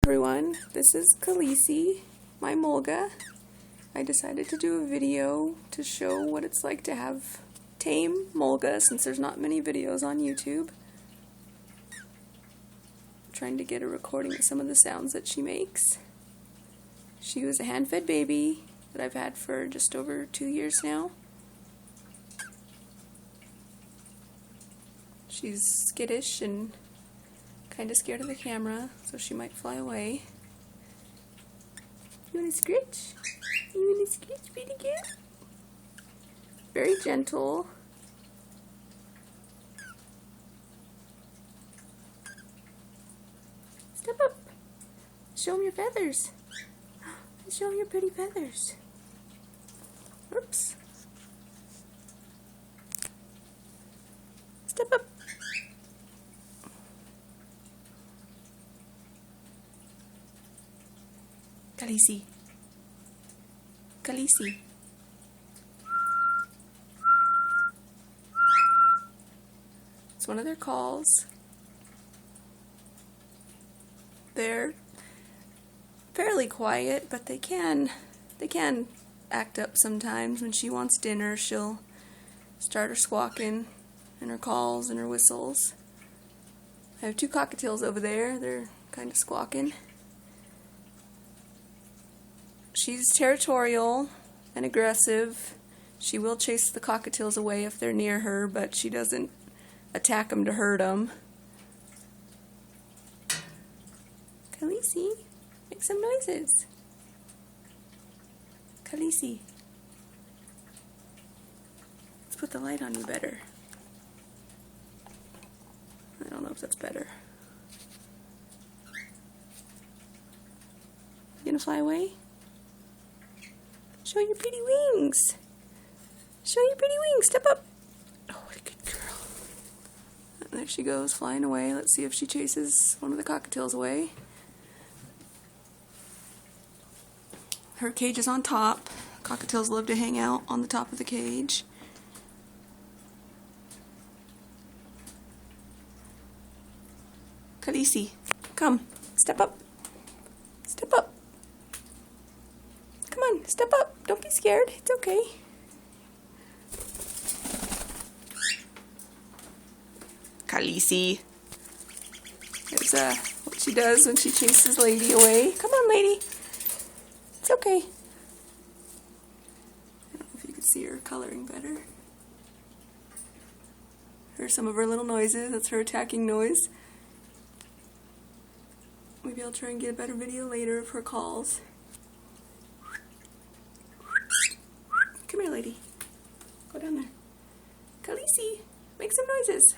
Everyone, this is Khaleesi, my Mulga. I decided to do a video to show what it's like to have tame Mulga since there's not many videos on YouTube. I'm trying to get a recording of some of the sounds that she makes. She was a hand-fed baby that I've had for just over 2 years now. She's skittish and kind of scared of the camera, so she might fly away. You want to scritch? You want to scritch, pretty girl? Very gentle. Step up. Show them your feathers. Show them your pretty feathers. Oops. Step up. Khaleesi. Khaleesi. It's one of their calls. They're fairly quiet, but they can act up sometimes. When she wants dinner, she'll start her squawking and her calls and her whistles. I have 2 cockatiels over there. They're kind of squawking. She's territorial and aggressive. She will chase the cockatiels away if they're near her, but she doesn't attack them to hurt them. Khaleesi, make some noises. Khaleesi. Let's put the light on you better. I don't know if that's better. You gonna fly away? Show your pretty wings. Show your pretty wings. Step up. Oh, what a good girl. And there she goes, flying away. Let's see if she chases one of the cockatiels away. Her cage is on top. Cockatiels love to hang out on the top of the cage. Khaleesi, come. Step up. Step up. Come on, step up. Don't be scared. It's okay. Khaleesi. There's what she does when she chases Lady away. Come on, Lady. It's okay. I don't know if you can see her coloring better. Here's some of her little noises. That's her attacking noise. Maybe I'll try and get a better video later of her calls. Come here, Lady. Go down there. Khaleesi, make some noises.